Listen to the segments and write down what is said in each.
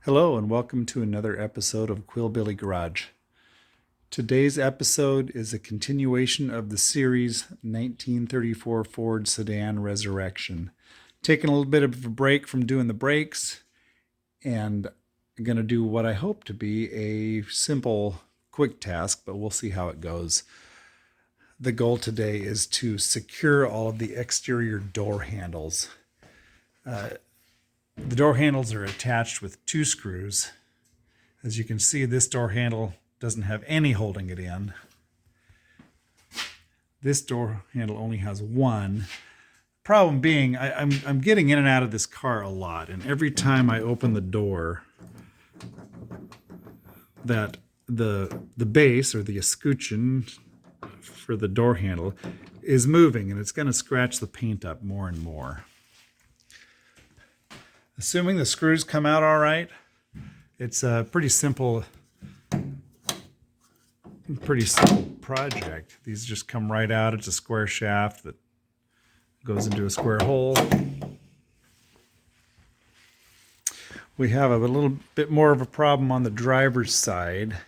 Hello and welcome to another episode of Quillbilly Garage. Today's episode is a continuation of the series 1934 Ford Sedan Resurrection. Taking a little bit of a break from doing the brakes and I'm going to do what I hope to be a simple, quick task, but we'll see how it goes. The goal today is to secure all of the exterior door handles. The door handles are attached with two screws. As you can see, this door handle doesn't have any holding it in. This door handle only has one. Problem being, I'm getting in and out of this car a lot, and every time I open the door, that the base or the escutcheon for the door handle is moving, and it's going to scratch the paint up more and more. Assuming the screws come out all right, it's a pretty simple project. These just come right out. It's a square shaft that goes into a square hole. We have a little bit more of a problem on the driver's side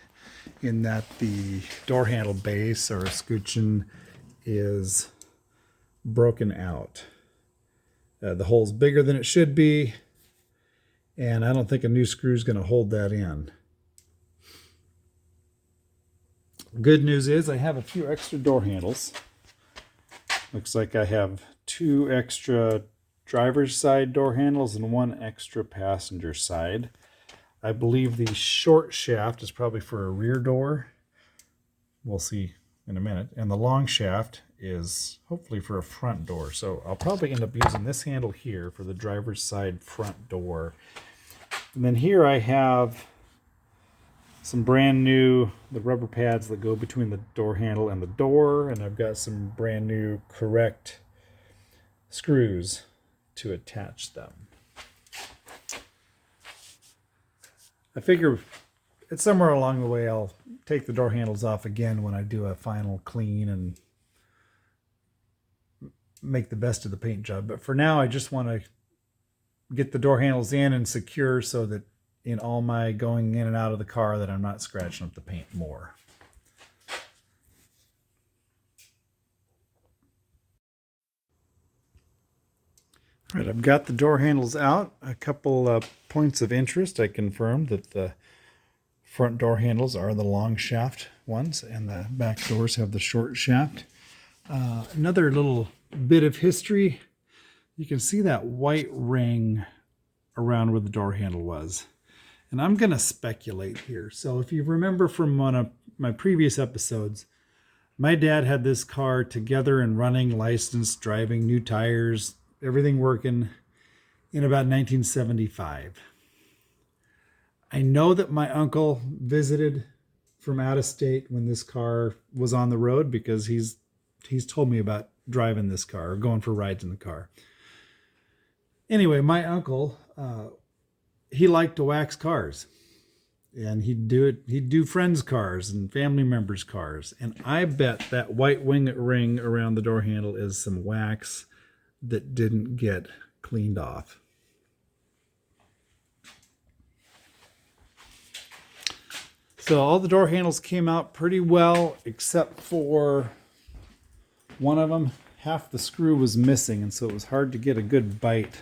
in that the door handle base or escutcheon is broken out. The hole's bigger than it should be, and I don't think a new screw is going to hold that in. Good news is I have a few extra door handles. Looks like I have two extra driver's side door handles and one extra passenger side. I believe the short shaft is probably for a rear door. We'll see in a minute. And the long shaft is hopefully for a front door. So I'll probably end up using this handle here for the driver's side front door. And then here I have some brand new, the rubber pads that go between the door handle and the door, and I've got some brand new correct screws to attach them. I figure it's somewhere along the way I'll take the door handles off again when I do a final clean and make the best of the paint job. But for now, I just want to get the door handles in and secure so that in all my going in and out of the car that I'm not scratching up the paint more. All right, I've got the door handles out. A couple points of interest. I confirmed that the front door handles are the long shaft ones and the back doors have the short shaft. Another little bit of history. You can see that white ring around where the door handle was. And I'm going to speculate here. So if you remember from one of my previous episodes, my dad had this car together and running, licensed, driving, new tires, everything working in about 1975. I know that my uncle visited from out of state when this car was on the road because he's told me about driving this car or going for rides in the car. Anyway, my uncle, he liked to wax cars, and he'd do friends' cars and family members' cars. And I bet that white ring around the door handle is some wax that didn't get cleaned off. So all the door handles came out pretty well, except for one of them. Half the screw was missing, and so it was hard to get a good bite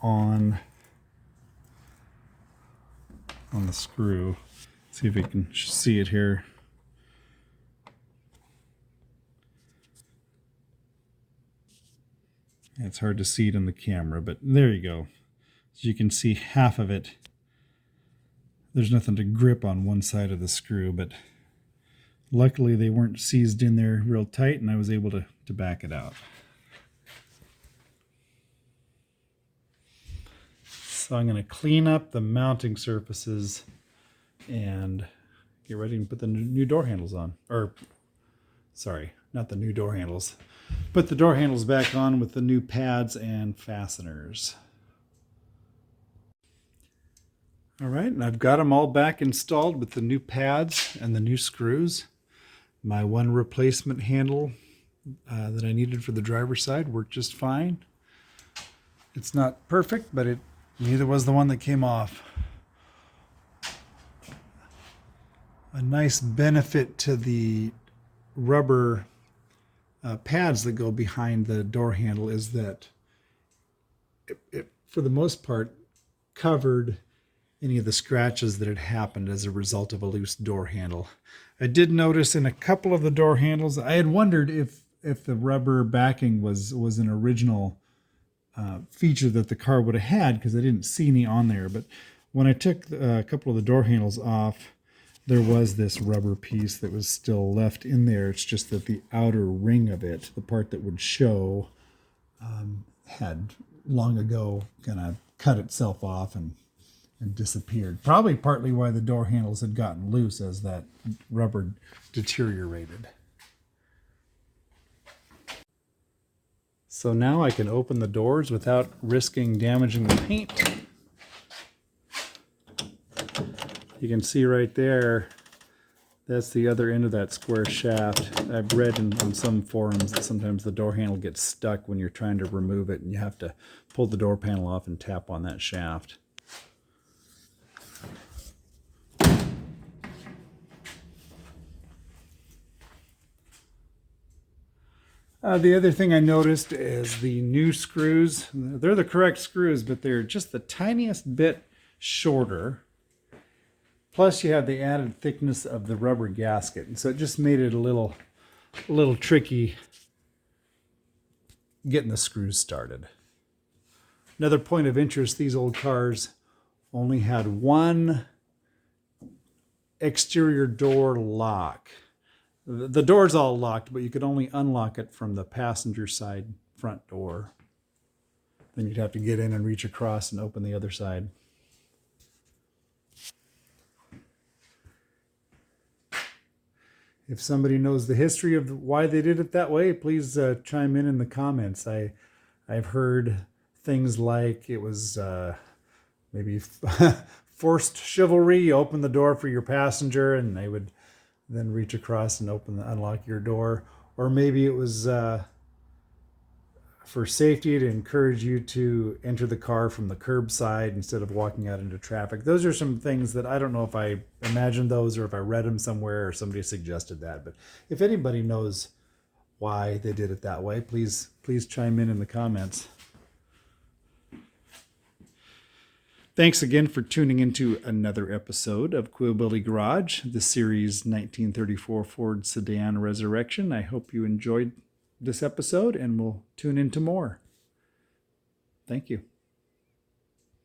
on the screw. Let's see if we can see it here. It's hard to see it in the camera, but there you go. So you can see half of it. There's nothing to grip on one side of the screw, but luckily they weren't seized in there real tight, and I was able to back it out. So I'm going to clean up the mounting surfaces and get ready to put the new door handles on. Or, sorry, not the new door handles. Put the door handles back on with the new pads and fasteners. All right, and I've got them all back installed with the new pads and the new screws. My one replacement handle that I needed for the driver's side worked just fine. It's not perfect, but Neither was the one that came off. A nice benefit to the rubber pads that go behind the door handle is that it, for the most part, covered any of the scratches that had happened as a result of a loose door handle. I did notice in a couple of the door handles, I had wondered if the rubber backing was an original feature that the car would have had, because I didn't see any on there. But when I took a couple of the door handles off, there was this rubber piece that was still left in there. It's just that the outer ring of it, the part that would show, had long ago kind of cut itself off and disappeared. Probably partly why the door handles had gotten loose as that rubber deteriorated. So now I can open the doors without risking damaging the paint. You can see right there, that's the other end of that square shaft. I've read on some forums that sometimes the door handle gets stuck when you're trying to remove it, and you have to pull the door panel off and tap on that shaft. The other thing I noticed is the new screws. They're the correct screws, but they're just the tiniest bit shorter. Plus you have the added thickness of the rubber gasket. And so it just made it a little tricky getting the screws started. Another point of interest, these old cars only had one exterior door lock. The door's all locked, but you could only unlock it from the passenger side front door. Then you'd have to get in and reach across and open the other side. If somebody knows the history of why they did it that way, please chime in the comments. I've heard things like it was maybe forced chivalry. You open the door for your passenger and they would then reach across and unlock your door. Or maybe it was for safety, to encourage you to enter the car from the curbside instead of walking out into traffic. Those are some things that I don't know if I imagined those or if I read them somewhere or somebody suggested that. But if anybody knows why they did it that way, please chime in the comments. Thanks again for tuning into another episode of Quillbilly Garage, the series 1934 Ford Sedan Resurrection. I hope you enjoyed this episode and we'll tune into more. Thank you.